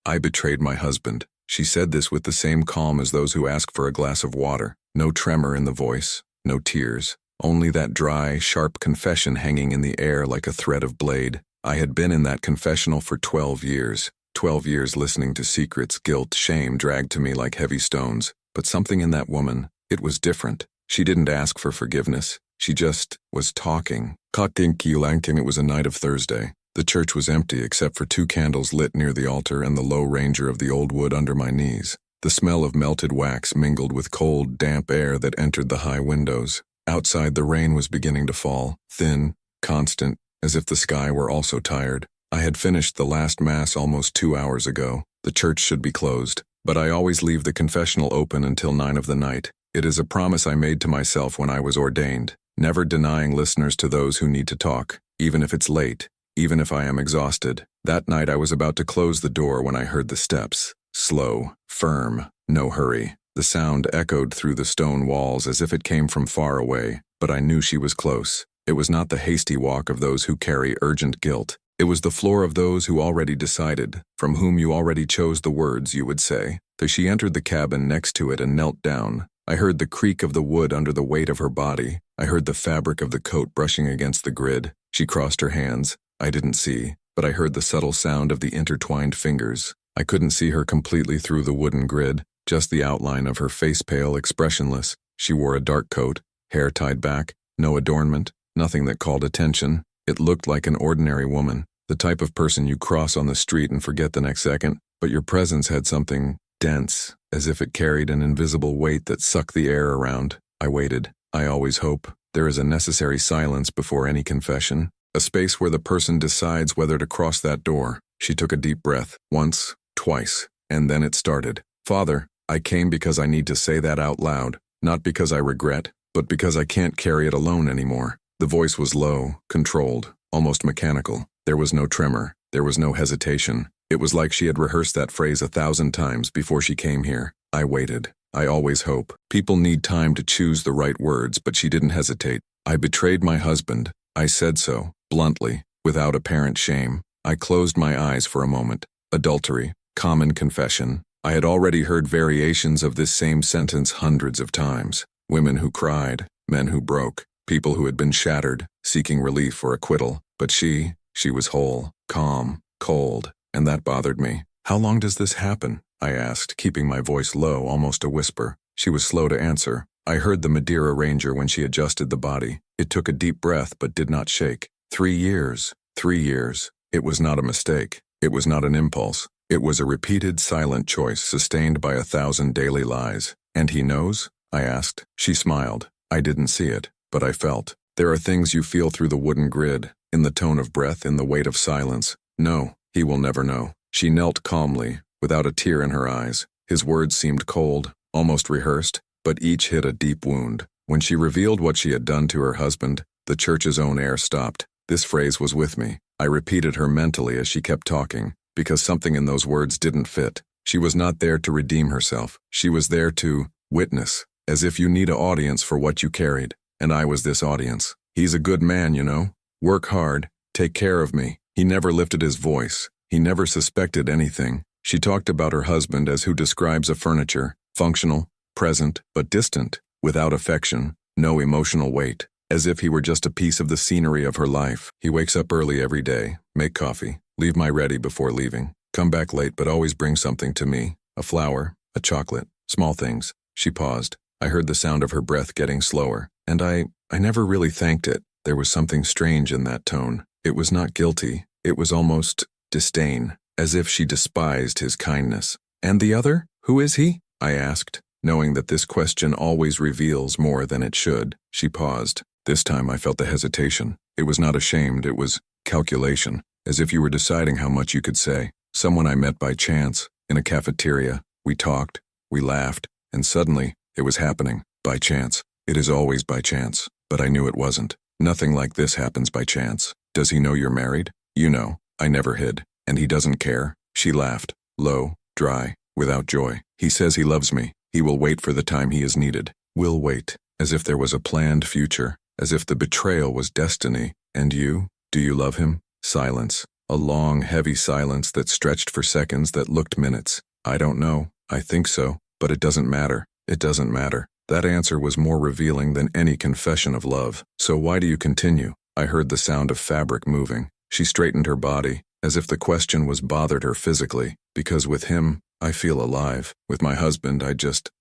I betrayed my husband. She said this with the same calm as those who ask for a glass of water. No tremor in the voice, no tears, only that dry, sharp confession hanging in the air like a thread of blade. I had been in that confessional for 12 years. 12 years listening to secrets, guilt, shame dragged to me like heavy stones. But something in that woman, it was different. She didn't ask for forgiveness. She just was talking. It was a night of Thursday. The church was empty except for 2 candles lit near the altar and the low ranger of the old wood under my knees. The smell of melted wax mingled with cold, damp air that entered the high windows. Outside, the rain was beginning to fall, thin, constant, as if the sky were also tired. I had finished the last mass almost 2 hours ago. The church should be closed, but I always leave the confessional open until 9 of the night. It is a promise I made to myself when I was ordained, never denying listeners to those who need to talk, even if it's late, even if I am exhausted. That night I was about to close the door when I heard the steps. Slow, firm, no hurry. The sound echoed through the stone walls as if it came from far away, but I knew she was close. It was not the hasty walk of those who carry urgent guilt. It was the floor of those who already decided, from whom you already chose the words you would say. As she entered the cabin next to it and knelt down, I heard the creak of the wood under the weight of her body. I heard the fabric of the coat brushing against the grid. She crossed her hands. I didn't see, but I heard the subtle sound of the intertwined fingers. I couldn't see her completely through the wooden grid, just the outline of her face, pale, expressionless. She wore a dark coat, hair tied back, no adornment, nothing that called attention. It looked like an ordinary woman, the type of person you cross on the street and forget the next second, but your presence had something dense, as if it carried an invisible weight that sucked the air around. I waited. I always hope. There is a necessary silence before any confession, a space where the person decides whether to cross that door. She took a deep breath, once, twice, and then it started. Father, I came because I need to say that out loud, not because I regret, but because I can't carry it alone anymore. The voice was low, controlled, almost mechanical. There was no tremor. There was no hesitation. It was like she had rehearsed that phrase 1,000 times before she came here. I waited. I always hope. People need time to choose the right words, but she didn't hesitate. I betrayed my husband. I said so, bluntly, without apparent shame. I closed my eyes for a moment. Adultery, common confession. I had already heard variations of this same sentence hundreds of times. Women who cried, men who broke, people who had been shattered, seeking relief or acquittal. But she was whole, calm, cold, and that bothered me. How long does this happen? I asked, keeping my voice low, almost a whisper. She was slow to answer. I heard the Madeira Ranger when she adjusted the body. It took a deep breath but did not shake. 3 years. 3 years. It was not a mistake. It was not an impulse. It was a repeated, silent choice sustained by 1,000 daily lies. And he knows? I asked. She smiled. I didn't see it, but I felt. There are things you feel through the wooden grid, in the tone of breath, in the weight of silence. No, he will never know. She knelt calmly, without a tear in her eyes. His words seemed cold, almost rehearsed, but each hit a deep wound. When she revealed what she had done to her husband, the church's own air stopped. This phrase was with me. I repeated her mentally as she kept talking, because something in those words didn't fit. She was not there to redeem herself. She was there to witness, as if you need an audience for what you carried, and I was this audience. He's a good man, you know. Work hard, take care of me. He never lifted his voice. He never suspected anything. She talked about her husband as who describes a furniture, functional, present, but distant, without affection, no emotional weight, as if he were just a piece of the scenery of her life. He wakes up early every day, make coffee, leave my ready before leaving, come back late but always bring something to me, a flower, a chocolate, small things. She paused. I heard the sound of her breath getting slower, and I never really thanked it. There was something strange in that tone. It was not guilty. It was almost disdain, as if she despised his kindness. And the other? Who is he? I asked, knowing that this question always reveals more than it should. She paused. This time I felt the hesitation. It was not ashamed, it was calculation, as if you were deciding how much you could say. Someone I met by chance, in a cafeteria. We talked, we laughed, and suddenly, it was happening. By chance. It is always by chance. But I knew it wasn't. Nothing like this happens by chance. Does he know you're married? You know. I never hid. And he doesn't care? She laughed, low, dry, without joy. He says he loves me. He will wait for the time he is needed. We'll wait. As if there was a planned future. As if the betrayal was destiny. And you? Do you love him? Silence. A long, heavy silence that stretched for seconds that looked minutes. I don't know. I think so. But it doesn't matter. It doesn't matter. That answer was more revealing than any confession of love. So why do you continue? I heard the sound of fabric moving. She straightened her body, as if the question was bothered her physically. Because with him, I feel alive. With my husband, I exist.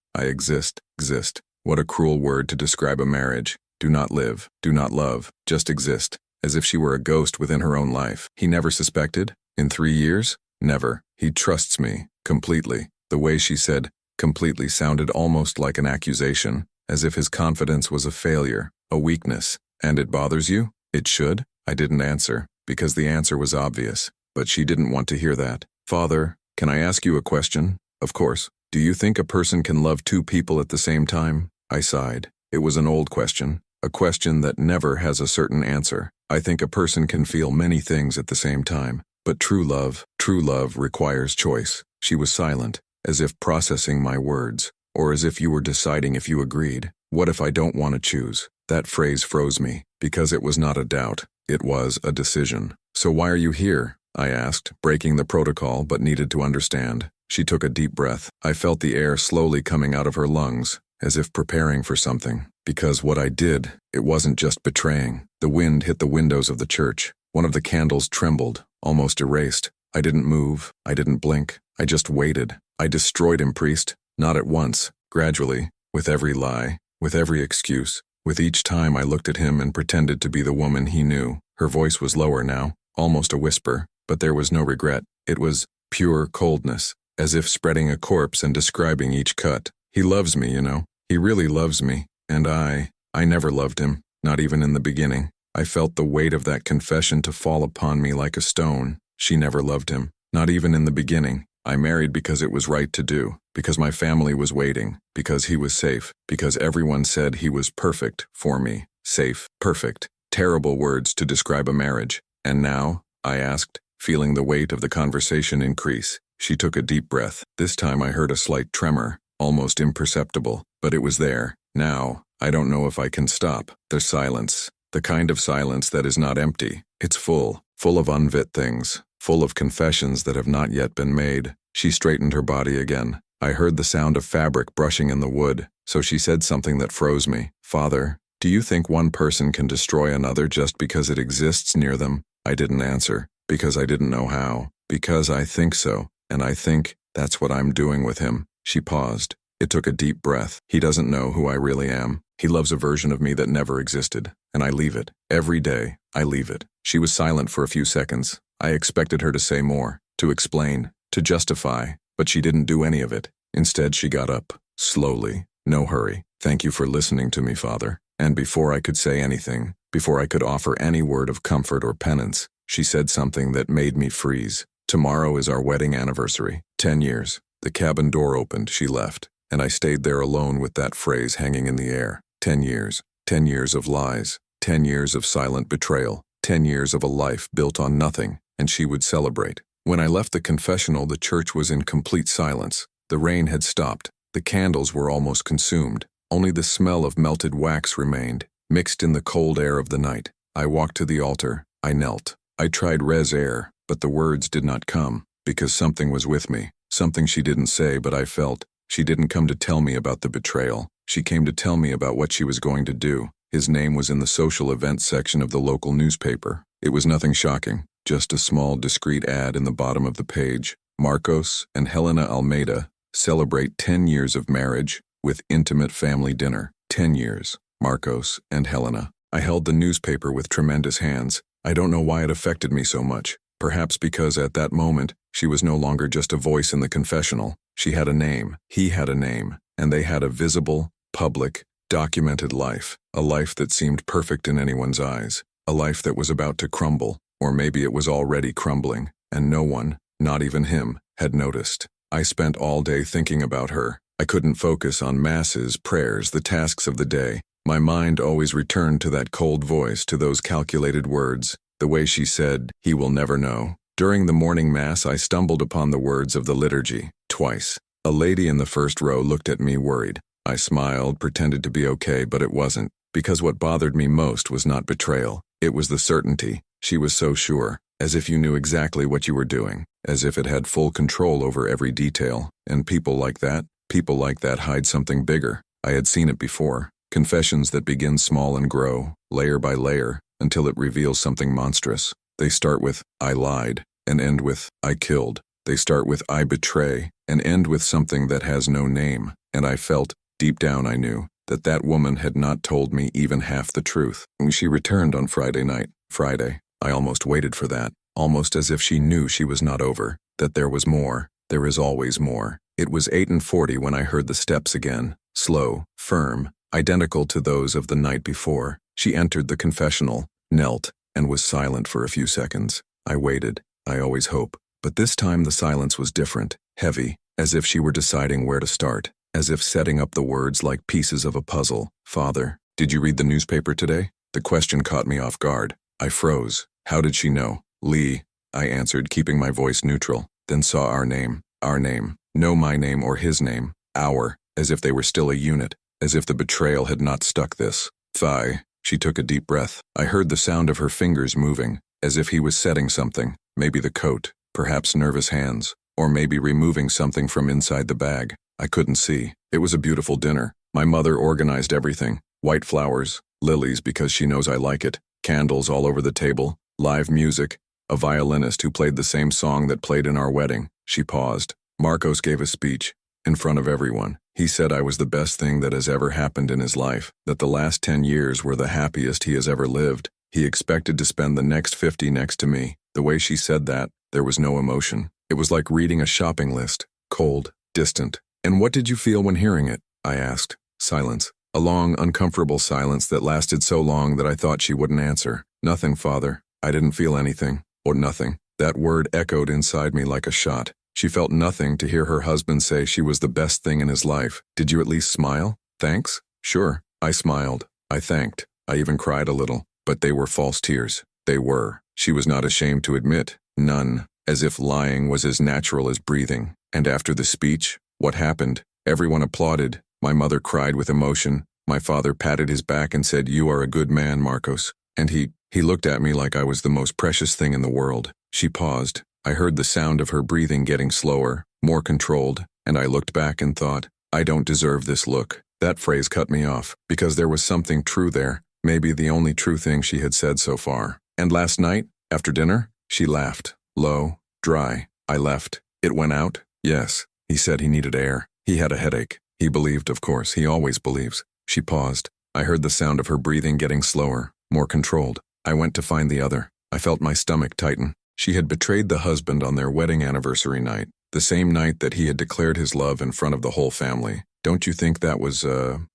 What a cruel word to describe a marriage. Do not live, do not love, just exist. As if she were a ghost within her own life. He never suspected? In 3 years? Never. He trusts me, completely. The way she said, completely, sounded almost like an accusation, as if his confidence was a failure, a weakness. And it bothers you? It should? I didn't answer, because the answer was obvious. But she didn't want to hear that. Father, can I ask you a question? Of course. Do you think a person can love 2 people at the same time? I sighed. It was an old question, a question that never has a certain answer. I think a person can feel many things at the same time, but true love requires choice. She was silent, as if processing my words, or as if you were deciding if you agreed. What if I don't want to choose? That phrase froze me, because it was not a doubt. It was a decision. So why are you here? I asked, breaking the protocol but needed to understand. She took a deep breath. I felt the air slowly coming out of her lungs, as if preparing for something. Because what I did, it wasn't just betraying. The wind hit the windows of the church. One of the candles trembled, almost erased. I didn't move. I didn't blink. I just waited. I destroyed him, priest. Not at once, gradually, with every lie, with every excuse, with each time I looked at him and pretended to be the woman he knew. Her voice was lower now, almost a whisper, but there was no regret. It was pure coldness, as if spreading a corpse and describing each cut. He loves me, you know. He really loves me. And I never loved him, not even in the beginning. I felt the weight of that confession to fall upon me like a stone. She never loved him, not even in the beginning. I married because it was right to do, because my family was waiting, because he was safe, because everyone said he was perfect for me. Safe, perfect. Terrible words to describe a marriage. And now? I asked, feeling the weight of the conversation increase. She took a deep breath. This time I heard a slight tremor, almost imperceptible, but it was there. Now, I don't know if I can stop. The silence. The kind of silence that is not empty. It's full of unvit things, full of confessions that have not yet been made. She straightened her body again. I heard the sound of fabric brushing in the wood, so she said something that froze me. Father, do you think one person can destroy another just because it exists near them? I didn't answer, because I didn't know how. Because I think so, and I think that's what I'm doing with him. She paused. It took a deep breath. He doesn't know who I really am. He loves a version of me that never existed, and I leave it. Every day, I leave it. She was silent for a few seconds. I expected her to say more, to explain, to justify, but she didn't do any of it. Instead, she got up, slowly, no hurry. Thank you for listening to me, Father. And before I could say anything, before I could offer any word of comfort or penance, she said something that made me freeze. Tomorrow is our wedding anniversary. 10 years. The cabin door opened, she left, and I stayed there alone with that phrase hanging in the air. 10 years. 10 years of lies. 10 years of silent betrayal. 10 years of a life built on nothing, and she would celebrate. When I left the confessional, the church was in complete silence. The rain had stopped. The candles were almost consumed. Only the smell of melted wax remained, mixed in the cold air of the night. I walked to the altar. I knelt. I tried res air, but the words did not come, because something was with me. Something she didn't say, but I felt. She didn't come to tell me about the betrayal. She came to tell me about what she was going to do. His name was in the social events section of the local newspaper. It was nothing shocking, just a small, discreet ad in the bottom of the page. Marcos and Helena Almeida celebrate 10 years of marriage with intimate family dinner. 10 years. Marcos and Helena. I held the newspaper with tremendous hands. I don't know why it affected me so much. Perhaps because at that moment, she was no longer just a voice in the confessional. She had a name. He had a name. And they had a visible, public, documented life. A life that seemed perfect in anyone's eyes. A life that was about to crumble. Or maybe it was already crumbling. And no one, not even him, had noticed. I spent all day thinking about her. I couldn't focus on masses, prayers, the tasks of the day. My mind always returned to that cold voice, to those calculated words. The way she said, "He will never know." During the morning mass, I stumbled upon the words of the liturgy, twice. A lady in the first row looked at me worried. I smiled, pretended to be okay, but it wasn't. Because what bothered me most was not betrayal. It was the certainty. She was so sure. as if you knew exactly what you were doing, as if it had full control over every detail. And people like that hide something bigger. I had seen it before. Confessions that begin small and grow, layer by layer, until it reveals something monstrous. They start with, I lied, and end with, I killed. They start with, I betray, and end with something that has no name. And I felt, deep down I knew, that that woman had not told me even half the truth. She returned on Friday night. Friday. I almost waited for that, almost as if she knew she was not over, that there was more. There is always more. It was 8:40 when I heard the steps again, slow, firm, identical to those of the night before. She entered the confessional, knelt, and was silent for a few seconds. I waited. I always hope. But this time the silence was different, heavy, as if she were deciding where to start, as if setting up the words like pieces of a puzzle. Father, did you read the newspaper today? The question caught me off guard. I froze. How did she know? Lee, I answered, keeping my voice neutral, then saw our name. Our name. No my name or his name. Our, as if they were still a unit, as if the betrayal had not stuck this. Thigh. She took a deep breath. I heard the sound of her fingers moving, as if he was setting something, maybe the coat, perhaps nervous hands, or maybe removing something from inside the bag. I couldn't see. It was a beautiful dinner. My mother organized everything. White flowers, lilies because she knows I like it, candles all over the table, live music, a violinist who played the same song that played in our wedding. She paused. Marcos gave a speech, in front of everyone. He said I was the best thing that has ever happened in his life, that the last 10 years were the happiest he has ever lived. He expected to spend the next 50 next to me. The way she said that, there was no emotion. It was like reading a shopping list, cold, distant. And what did you feel when hearing it? I asked. Silence. A long, uncomfortable silence that lasted so long that I thought she wouldn't answer. Nothing, Father. I didn't feel anything. Or nothing. That word echoed inside me like a shot. She felt nothing to hear her husband say she was the best thing in his life. Did you at least smile? Thanks? Sure. I smiled. I thanked. I even cried a little. But they were false tears. They were. She was not ashamed to admit. None. As if lying was as natural as breathing. And after the speech, what happened? Everyone applauded. My mother cried with emotion. My father patted his back and said, "You are a good man, Marcos." And he looked at me like I was the most precious thing in the world. She paused. I heard the sound of her breathing getting slower, more controlled, and I looked back and thought, I don't deserve this look. That phrase cut me off, because there was something true there, maybe the only true thing she had said so far. And last night, after dinner, she laughed, low, dry. I left. It went out? Yes. He said he needed air. He had a headache. He believed, of course, he always believes. She paused. I heard the sound of her breathing getting slower, more controlled. I went to find the other. I felt my stomach tighten. She had betrayed the husband on their wedding anniversary night, the same night that he had declared his love in front of the whole family. Don't you think that was,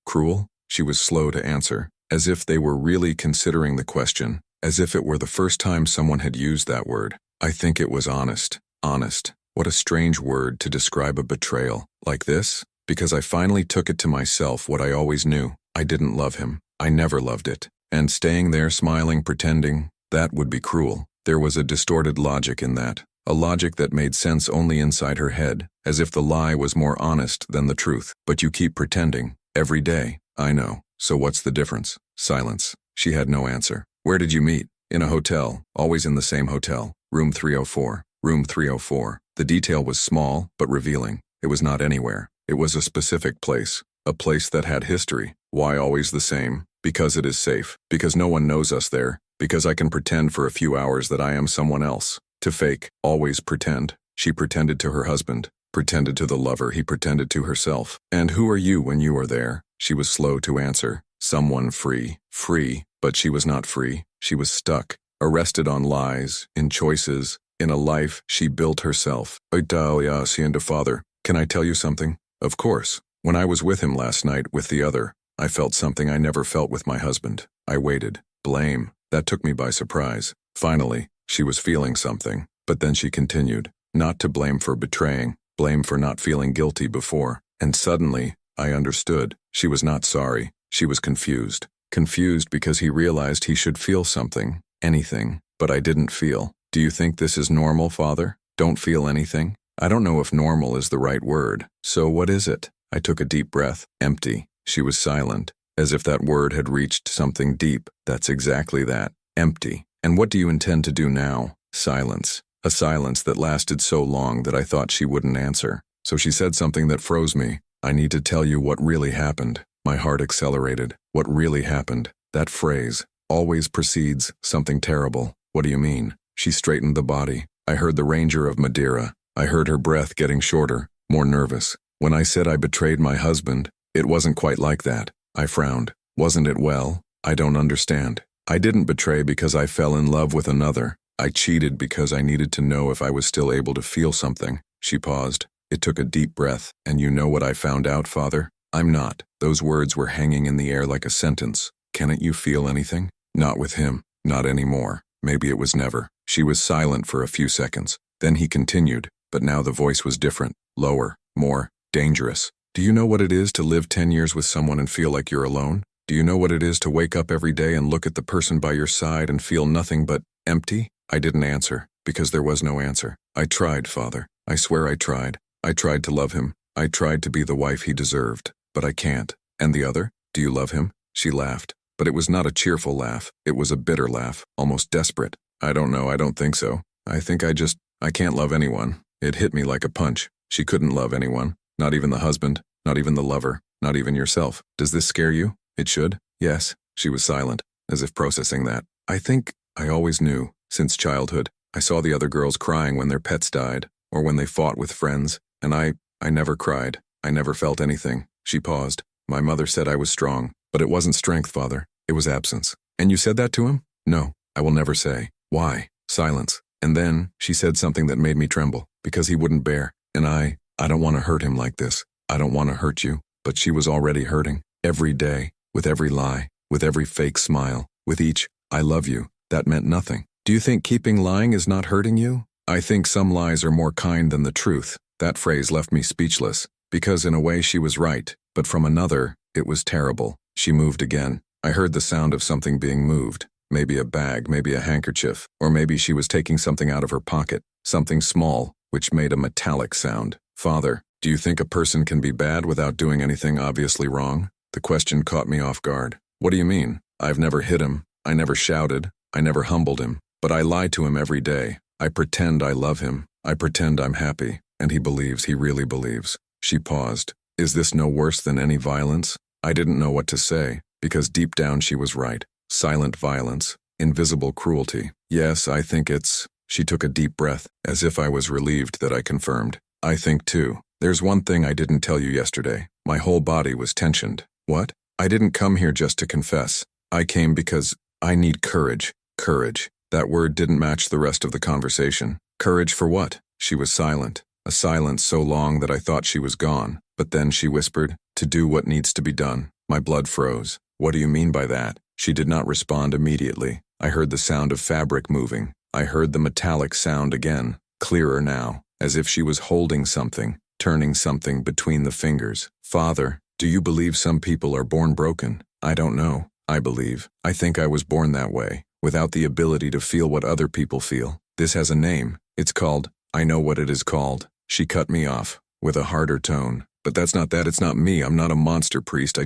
cruel? She was slow to answer, as if they were really considering the question, as if it were the first time someone had used that word. I think it was honest. Honest. What a strange word to describe a betrayal. Like this? Because I finally took it to myself what I always knew. I didn't love him. I never loved it. And staying there smiling, pretending, that would be cruel. There was a distorted logic in that, a logic that made sense only inside her head, as if the lie was more honest than the truth. But you keep pretending, every day. I know. So what's the difference? Silence. She had no answer. Where did you meet? In a hotel, always in the same hotel. Room 304. Room 304. The detail was small, but revealing. It was not anywhere. It was a specific place. A place that had history. Why always the same? Because it is safe. Because no one knows us there. Because I can pretend for a few hours that I am someone else. To fake, always pretend. She pretended to her husband, pretended to the lover, he pretended to herself. And who are you when you are there? She was slow to answer. Someone free. Free, but she was not free. She was stuck, arrested on lies, in choices, in a life she built herself. Italia, siendo father. Can I tell you something? Of course. When I was with him last night with the other, I felt something I never felt with my husband. I waited. Blame. That took me by surprise. Finally, she was feeling something. But then she continued. Not to blame for betraying, blame for not feeling guilty before. And suddenly, I understood. She was not sorry. She was confused. Confused because he realized he should feel something. Anything. But I didn't feel. Do you think this is normal, Father? Don't feel anything? I don't know if normal is the right word. So what is it? I took a deep breath. Empty. She was silent. As if that word had reached something deep. That's exactly that. Empty. And what do you intend to do now? Silence. A silence that lasted so long that I thought she wouldn't answer. So she said something that froze me. I need to tell you what really happened. My heart accelerated. What really happened? That phrase always precedes something terrible. What do you mean? She straightened the body. I heard the Ranger of Madeira. I heard her breath getting shorter, more nervous. When I said I betrayed my husband, it wasn't quite like that. I frowned. Wasn't it? Well, I don't understand. I didn't betray because I fell in love with another. I cheated because I needed to know if I was still able to feel something. She paused. It took a deep breath. And you know what I found out, Father? I'm not. Those words were hanging in the air like a sentence. Can't you feel anything? Not with him. Not anymore. Maybe it was never. She was silent for a few seconds. Then he continued, but now the voice was different, lower, more dangerous. Do you know what it is to live 10 years with someone and feel like you're alone? Do you know what it is to wake up every day and look at the person by your side and feel nothing but empty? I didn't answer, because there was no answer. I tried, Father. I swear I tried. I tried to love him. I tried to be the wife he deserved. But I can't. And the other? Do you love him? She laughed. But it was not a cheerful laugh. It was a bitter laugh, almost desperate. I don't know. I don't think so. I think I can't love anyone. It hit me like a punch. She couldn't love anyone. Not even the husband. Not even the lover. Not even yourself. Does this scare you? It should? Yes. She was silent, as if processing that. I think I always knew, since childhood. I saw the other girls crying when their pets died, or when they fought with friends, and I never cried. I never felt anything. She paused. My mother said I was strong, but it wasn't strength, Father. It was absence. And you said that to him? No, I will never say. Why? Silence. And then she said something that made me tremble, because he wouldn't bear. And I don't want to hurt him like this. I don't want to hurt you. But she was already hurting. Every day, with every lie, with every fake smile, with each, I love you, that meant nothing. Do you think keeping lying is not hurting you? I think some lies are more kind than the truth. That phrase left me speechless, because in a way she was right, but from another, it was terrible. She moved again. I heard the sound of something being moved. Maybe a bag, maybe a handkerchief, or maybe she was taking something out of her pocket, something small, which made a metallic sound. Father, do you think a person can be bad without doing anything obviously wrong? The question caught me off guard. What do you mean? I've never hit him. I never shouted. I never humbled him. But I lie to him every day. I pretend I love him. I pretend I'm happy. And he believes, he really believes. She paused. Is this no worse than any violence? I didn't know what to say, because deep down she was right. Silent violence. Invisible cruelty. Yes, I think it's... She took a deep breath, as if I was relieved that I confirmed. I think too. There's one thing I didn't tell you yesterday. My whole body was tensioned. What? I didn't come here just to confess. I came because I need courage. Courage. That word didn't match the rest of the conversation. Courage for what? She was silent. A silence so long that I thought she was gone. But then she whispered, to do what needs to be done. My blood froze. What do you mean by that? She did not respond immediately. I heard the sound of fabric moving. I heard the metallic sound again, clearer now, as if she was holding something, turning something between the fingers. Father, do you believe some people are born broken? I don't know. I believe. I think I was born that way, without the ability to feel what other people feel. This has a name. It's called, I know what it is called. She cut me off, with a harder tone. But that's not that. It's not me. I'm not a monster priest. I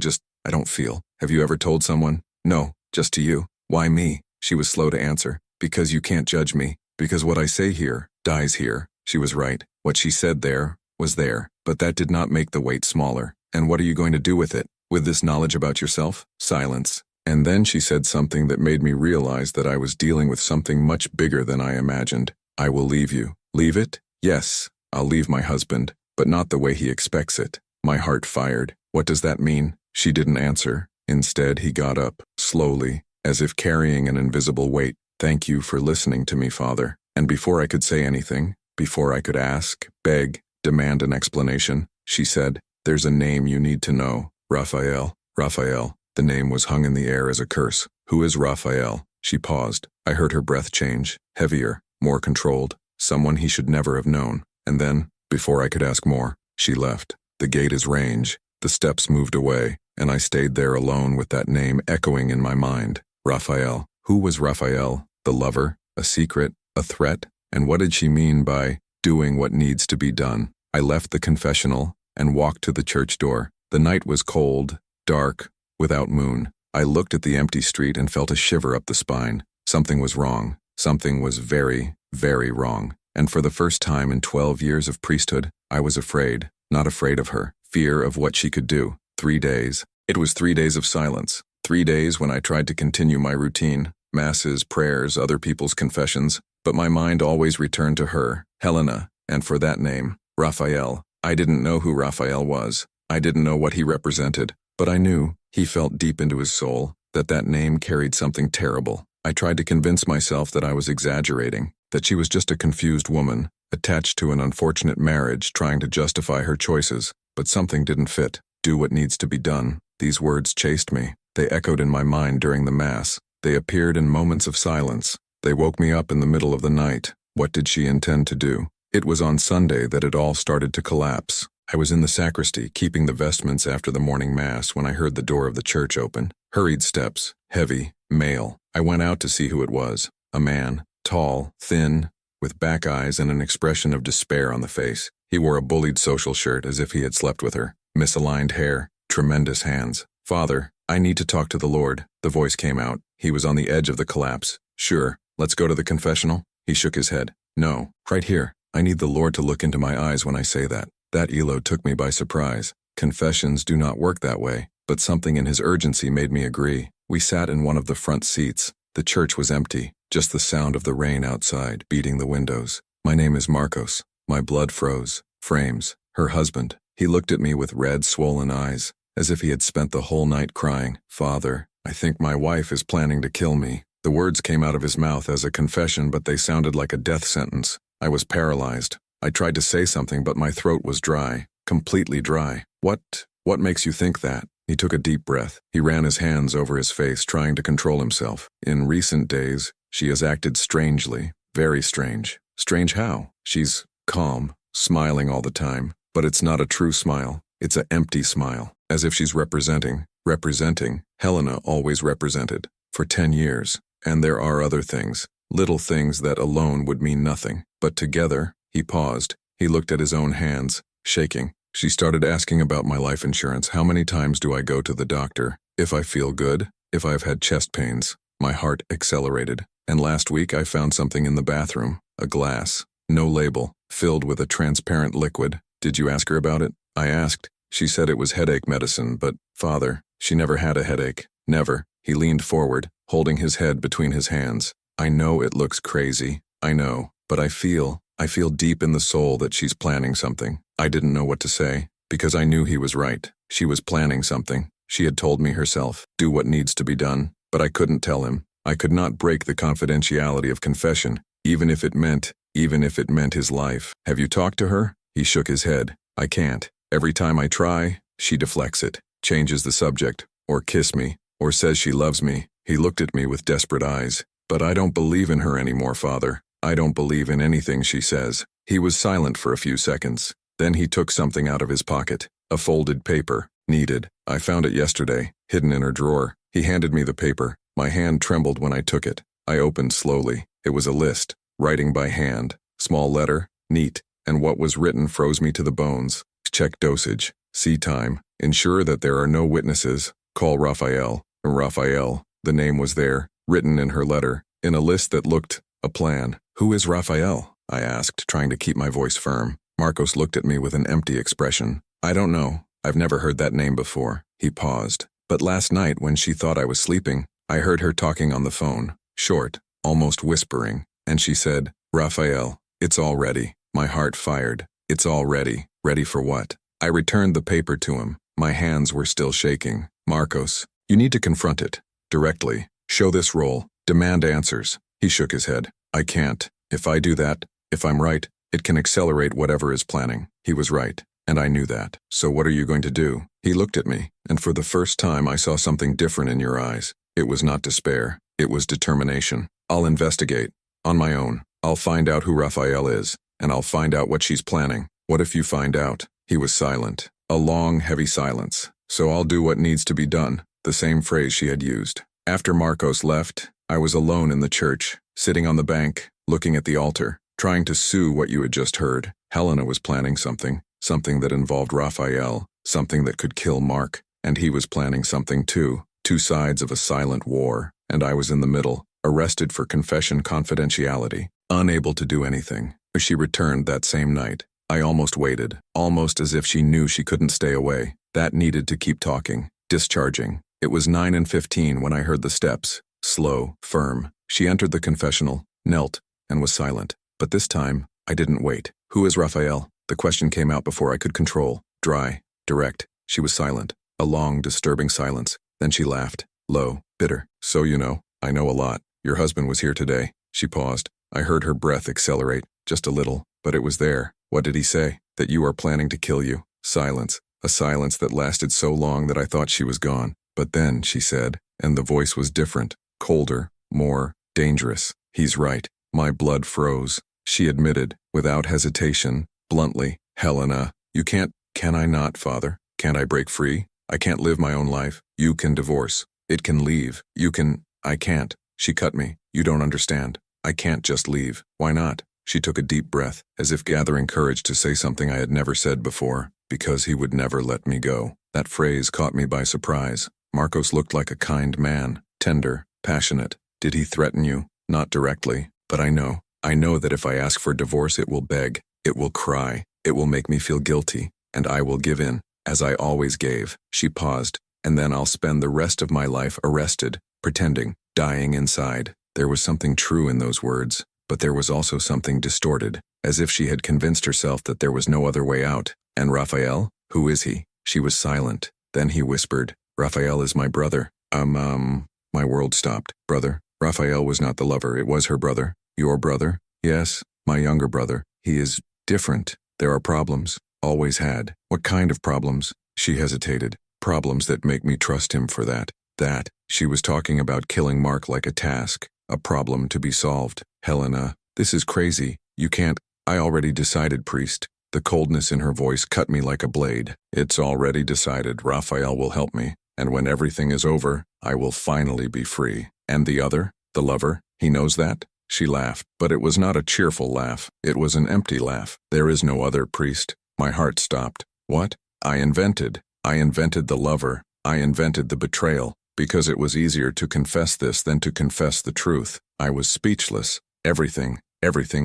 don't feel. Have you ever told someone? No, just to you. Why me? She was slow to answer. Because you can't judge me. Because what I say here, dies here. She was right. What she said there, was there. But that did not make the weight smaller. And what are you going to do with it? With this knowledge about yourself? Silence. And then she said something that made me realize that I was dealing with something much bigger than I imagined. I will leave you. Leave it? Yes, I'll leave my husband, but not the way he expects it. My heart fired. What does that mean? She didn't answer. Instead, he got up, slowly, as if carrying an invisible weight. Thank you for listening to me, Father. And before I could say anything, before I could ask, beg, demand an explanation, she said, there's a name you need to know. Raphael. Raphael. The name was hung in the air as a curse. Who is Raphael? She paused. I heard her breath change, heavier, more controlled. Someone he should never have known. And then, before I could ask more, she left. The gate is range. The steps moved away, and I stayed there alone with that name echoing in my mind. Raphael. Who was Raphael? The lover? A secret? A threat? And what did she mean by doing what needs to be done? I left the confessional and walked to the church door. The night was cold, dark, without moon. I looked at the empty street and felt a shiver up the spine. Something was wrong. Something was very, very wrong. And for the first time in 12 years of priesthood, I was afraid, not afraid of her, fear of what she could do. 3 days. It was 3 days of silence. 3 days when I tried to continue my routine, masses, prayers, other people's confessions, but my mind always returned to her, Helena, and for that name, Raphael. I didn't know who Raphael was. I didn't know what he represented, but I knew, he felt deep into his soul, that that name carried something terrible. I tried to convince myself that I was exaggerating, that she was just a confused woman, attached to an unfortunate marriage, trying to justify her choices, but something didn't fit. Do what needs to be done. These words chased me. They echoed in my mind during the Mass. They appeared in moments of silence. They woke me up in the middle of the night. What did she intend to do? It was on Sunday that it all started to collapse. I was in the sacristy, keeping the vestments after the morning Mass, when I heard the door of the church open. Hurried steps, heavy, male. I went out to see who it was. A man, tall, thin, with back eyes and an expression of despair on the face. He wore a bullied social shirt as if he had slept with her. Misaligned hair, tremendous hands. "Father, I need to talk to the Lord," the voice came out. He was on the edge of the collapse. "Sure, let's go to the confessional?" He shook his head. "No, right here. I need the Lord to look into my eyes when I say that." That elo took me by surprise. Confessions do not work that way, but something in his urgency made me agree. We sat in one of the front seats. The church was empty, just the sound of the rain outside, beating the windows. "My name is Marcos." My blood froze. Frames, her husband. He looked at me with red, swollen eyes, as if he had spent the whole night crying. "Father, I think my wife is planning to kill me." The words came out of his mouth as a confession, but they sounded like a death sentence. I was paralyzed. I tried to say something, but my throat was dry, completely dry. What makes you think that?" He took a deep breath. He ran his hands over his face, trying to control himself. "In recent days, she has acted strangely, very strange." "Strange how?" "She's calm, smiling all the time, but it's not a true smile. It's an empty smile, as if she's representing. Helena always represented, for 10 years. And there are other things, little things that alone would mean nothing, but together." He paused. He looked at his own hands, shaking. "She started asking about my life insurance. How many times do I go to the doctor? If I feel good, if I've had chest pains." My heart accelerated. "And last week I found something in the bathroom, a glass, no label, filled with a transparent liquid. Did you ask her about it?" I asked. She said it was headache medicine, but, Father, she never had a headache. Never. He leaned forward, holding his head between his hands. "I know it looks crazy. I know, but I feel deep in the soul that she's planning something." I didn't know what to say, because I knew he was right. She was planning something. She had told me herself, "Do what needs to be done." But I couldn't tell him. I could not break the confidentiality of confession, even if it meant his life. "Have you talked to her?" He shook his head. "I can't. Every time I try, she deflects it, changes the subject, or kiss me, or says she loves me." He looked at me with desperate eyes. "But I don't believe in her anymore, Father. I don't believe in anything she says." He was silent for a few seconds. Then he took something out of his pocket, a folded paper, needed. "I found it yesterday, hidden in her drawer." He handed me the paper. My hand trembled when I took it. I opened slowly. It was a list, writing by hand, small letter, neat, and what was written froze me to the bones. "Check dosage. See time. Ensure that there are no witnesses. Call Raphael." Raphael, the name was there, written in her letter, in a list that looked a plan. "Who is Raphael?" I asked, trying to keep my voice firm. Marcos looked at me with an empty expression. "I don't know. I've never heard that name before." He paused. "But last night, when she thought I was sleeping, I heard her talking on the phone, short, almost whispering, and she said, 'Raphael, it's all ready.'" My heart fired. "It's all ready. Ready for what?" I returned the paper to him. My hands were still shaking. "Marcos, you need to confront it. Directly. Show this roll. Demand answers." He shook his head. "I can't. If I do that, if I'm right, it can accelerate whatever is planning." He was right, and I knew that. "So what are you going to do?" He looked at me, and for the first time I saw something different in your eyes. It was not despair. It was determination. "I'll investigate. On my own. I'll find out who Raphael is, and I'll find out what she's planning." "What if you find out?" He was silent. A long, heavy silence. "So I'll do what needs to be done," the same phrase she had used. After Marcos left, I was alone in the church, sitting on the bank, looking at the altar, trying to sue what you had just heard. Helena was planning something that involved Raphael, something that could kill Mark, and he was planning something too. Two sides of a silent war, and I was in the middle, arrested for confession confidentiality. unable to do anything. She returned that same night. I almost waited, almost as if she knew she couldn't stay away. That needed to keep talking, discharging. It was 9:15 when I heard the steps, slow, firm. She entered the confessional, knelt, and was silent. But this time, I didn't wait. Who is Raphael? The question came out before I could control. Dry, direct. She was silent. A long, disturbing silence. Then she laughed, low, bitter. So you know, I know a lot. Your husband was here today. She paused. I heard her breath accelerate, just a little, but it was there. What did he say? That you are planning to kill you. Silence. A silence that lasted so long that I thought she was gone. But then, she said, and the voice was different, colder, more dangerous. He's right. My blood froze. She admitted, without hesitation, bluntly, Helena, you can't. Can I not, Father? Can't I break free? I can't live my own life. You can divorce. It can leave. You can. I can't. She cut me. You don't understand. I can't just leave. Why not? She took a deep breath, as if gathering courage to say something I had never said before. Because he would never let me go. That phrase caught me by surprise. Marcos looked like a kind man, tender, passionate. Did he threaten you? Not directly, but I know. I know that if I ask for divorce it will beg, it will cry, it will make me feel guilty, and I will give in, as I always gave. She paused, and then I'll spend the rest of my life arrested, pretending, dying inside. There was something true in those words, but there was also something distorted, as if she had convinced herself that there was no other way out. And Raphael? Who is he? She was silent. Then he whispered, Raphael is my brother. My world stopped. Brother? Raphael was not the lover, it was her brother. Your brother? Yes, my younger brother. He is different. There are problems. Always had. What kind of problems? She hesitated. Problems that make me trust him for that. That. She was talking about killing Mark like a task. A problem to be solved. Helena, this is crazy. You can't. I already decided, priest. The coldness in her voice cut me like a blade. It's already decided. Raphael will help me. And when everything is over, I will finally be free. And the other? The lover? He knows that? She laughed, but it was not a cheerful laugh. It was an empty laugh. There is no other, priest. My heart stopped. What? I invented the lover. I invented the betrayal. Because it was easier to confess this than to confess the truth. I was speechless. Everything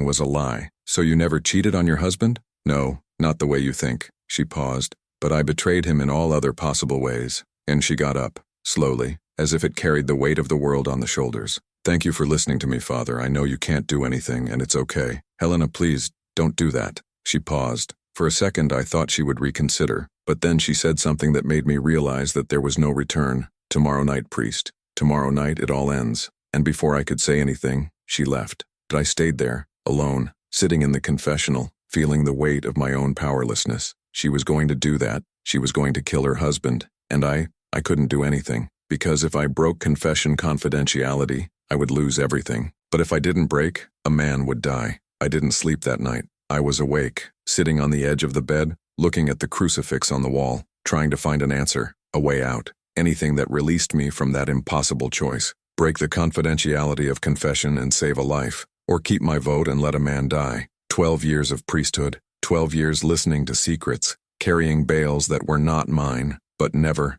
was a lie. So you never cheated on your husband? No, not the way you think. She paused. But I betrayed him in all other possible ways. And she got up, slowly, as if it carried the weight of the world on the shoulders. Thank you for listening to me, Father. I know you can't do anything, and it's okay. Helena, please, don't do that. She paused. For a second I thought she would reconsider, but then she said something that made me realize that there was no return. Tomorrow night, priest. Tomorrow night it all ends. And before I could say anything, she left. But I stayed there, alone, sitting in the confessional, feeling the weight of my own powerlessness. She was going to do that. She was going to kill her husband. And I couldn't do anything. Because if I broke confession confidentiality, I would lose everything. But if I didn't break, a man would die. I didn't sleep that night. I was awake, sitting on the edge of the bed, looking at the crucifix on the wall, trying to find an answer, a way out, anything that released me from that impossible choice. Break the confidentiality of confession and save a life, or keep my vote and let a man die. 12 years of priesthood, 12 years listening to secrets, carrying bales that were not mine, but never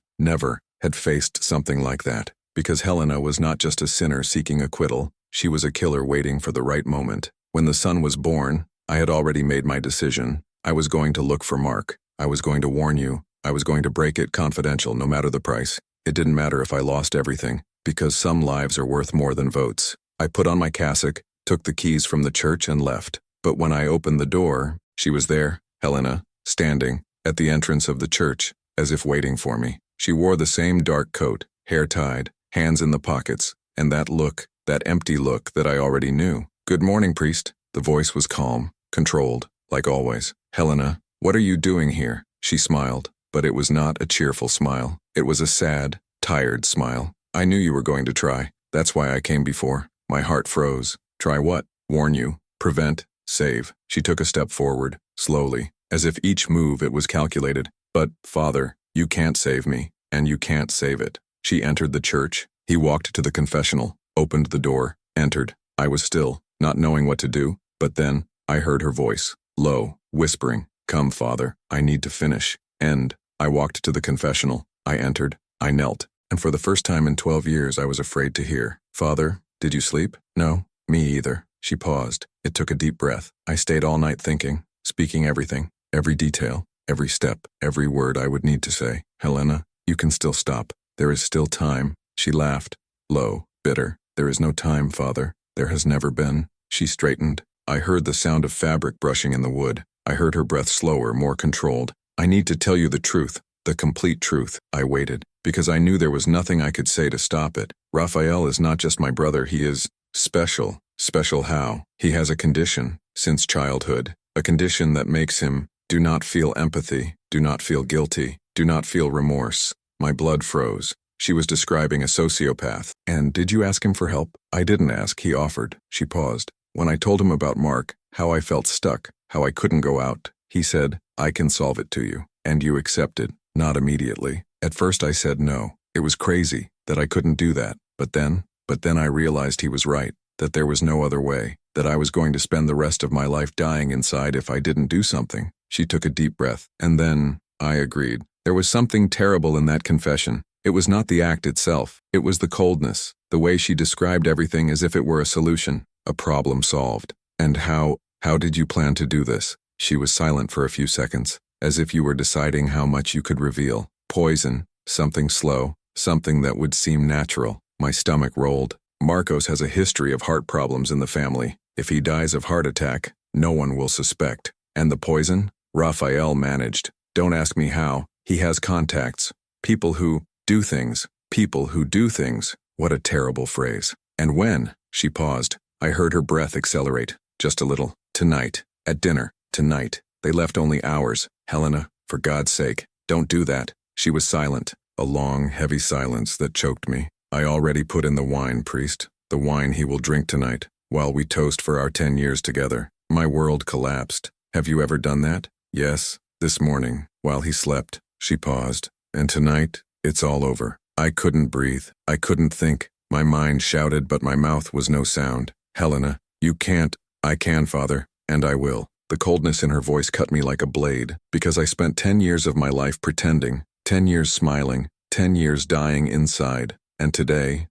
had faced something like that. Because Helena was not just a sinner seeking acquittal, she was a killer waiting for the right moment. When the son was born, I had already made my decision. I was going to look for Mark. I was going to warn you. I was going to break it confidential no matter the price. It didn't matter if I lost everything, because some lives are worth more than votes. I put on my cassock, took the keys from the church and left. But when I opened the door, she was there, Helena, standing, at the entrance of the church, as if waiting for me. She wore the same dark coat, hair tied, hands in the pockets, and that look, that empty look that I already knew. Good morning, priest. The voice was calm, controlled, like always. Helena, what are you doing here? She smiled, but it was not a cheerful smile. It was a sad, tired smile. I knew you were going to try. That's why I came before. My heart froze. Try what? Warn you. Prevent. Save. She took a step forward, slowly, as if each move it was calculated. But, Father, you can't save me, and you can't save it. She entered the church. He walked to the confessional, opened the door, entered. I was still, not knowing what to do, but then, I heard her voice, low, whispering, Come, Father, I need to finish. And I walked to the confessional. I entered. I knelt. And for the first time in 12 years I was afraid to hear. Father, did you sleep? No, me either. She paused. It took a deep breath. I stayed all night thinking, speaking everything, every detail, every step, every word I would need to say. Helena, you can still stop. There is still time. She laughed, low, bitter. There is no time, Father. There has never been. She straightened. I heard the sound of fabric brushing in the wood. I heard her breath slower, more controlled. I need to tell you the truth, the complete truth. I waited, because I knew there was nothing I could say to stop it. Raphael is not just my brother, he is special. Special how? He has a condition, since childhood, a condition that makes him do not feel empathy, do not feel guilty, do not feel remorse. My blood froze. She was describing a sociopath. And did you ask him for help? I didn't ask, he offered. She paused. When I told him about Mark, how I felt stuck, how I couldn't go out, he said, I can solve it to you. And you accepted. Not immediately. At first I said no. It was crazy that I couldn't do that. But then I realized he was right, that there was no other way, that I was going to spend the rest of my life dying inside if I didn't do something. She took a deep breath. And then, I agreed. There was something terrible in that confession. It was not the act itself. It was the coldness, the way she described everything as if it were a solution, a problem solved. And how did you plan to do this? She was silent for a few seconds, as if you were deciding how much you could reveal. Poison, something slow, something that would seem natural. My stomach rolled. Marcos has a history of heart problems in the family. If he dies of heart attack, no one will suspect. And the poison? Raphael managed. Don't ask me how. He has contacts. People who do things. People who do things. What a terrible phrase. And when? She paused. I heard her breath accelerate. Just a little. Tonight. At dinner. Tonight. They left only hours. Helena, for God's sake, don't do that. She was silent. A long, heavy silence that choked me. I already put in the wine, priest. The wine he will drink tonight, while we toast for our 10 years together. My world collapsed. Have you ever done that? Yes, this morning, while he slept. She paused. And tonight, it's all over. I couldn't breathe. I couldn't think. My mind shouted, but my mouth was no sound. Helena, you can't. I can, Father, and I will. The coldness in her voice cut me like a blade, because I spent 10 years of my life pretending, 10 years smiling, 10 years dying inside. And today,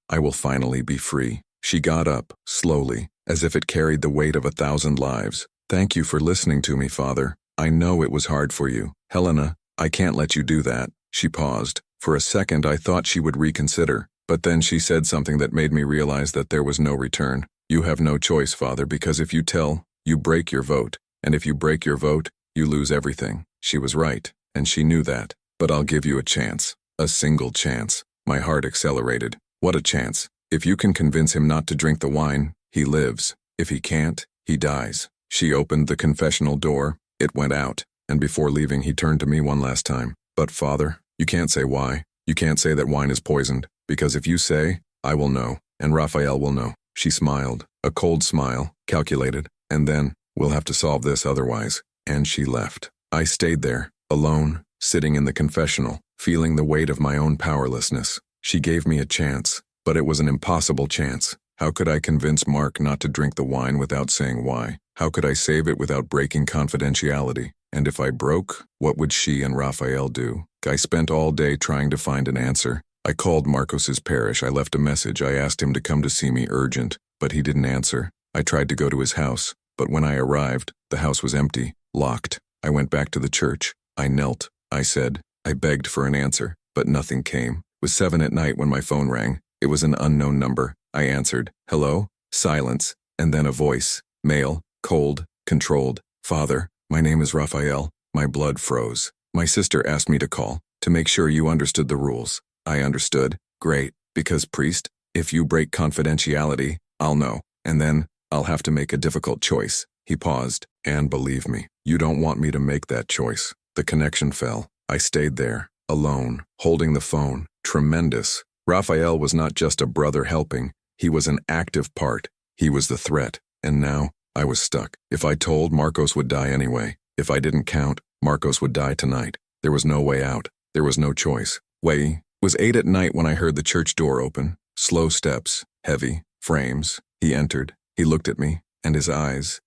I will finally be free. She got up, slowly, as if it carried the weight of 1,000 lives. Thank you for listening to me, Father. I know it was hard for you. Helena, I can't let you do that. She paused. For a second I thought she would reconsider, but then she said something that made me realize that there was no return. You have no choice, Father, because if you tell, you break your vote. And if you break your vote, you lose everything. She was right, and she knew that. But I'll give you a chance. A single chance. My heart accelerated. What a chance. If you can convince him not to drink the wine, he lives. If he can't, he dies. She opened the confessional door. It went out. And before leaving, he turned to me one last time. But Father, you can't say why. You can't say that wine is poisoned. Because if you say, I will know. And Raphael will know. She smiled. A cold smile, calculated. And then, we'll have to solve this otherwise. And she left. I stayed there, alone, sitting in the confessional, feeling the weight of my own powerlessness. She gave me a chance, but it was an impossible chance. How could I convince Mark not to drink the wine without saying why? How could I save it without breaking confidentiality? And if I broke, what would she and Raphael do? I spent all day trying to find an answer. I called Marcos's parish. I left a message. I asked him to come to see me urgent, but he didn't answer. I tried to go to his house, but when I arrived, the house was empty, locked. I went back to the church. I knelt. I said, I begged for an answer, but nothing came. It was 7 at night when my phone rang. It was an unknown number. I answered, hello? Silence, and then a voice, male, cold, controlled. Father, my name is Raphael. My blood froze. My sister asked me to call, to make sure you understood the rules. I understood. Great, because priest, if you break confidentiality, I'll know, and then I'll have to make a difficult choice. He paused, and believe me, you don't want me to make that choice. The connection fell. I stayed there, alone, holding the phone. Tremendous. Raphael was not just a brother helping. He was an active part. He was the threat. And now, I was stuck. If I told, Marcos would die anyway. If I didn't count, Marcos would die tonight. There was no way out. There was no choice. It was 8 at night when I heard the church door open. Slow steps, heavy, frames. He entered. He looked at me, and his eyes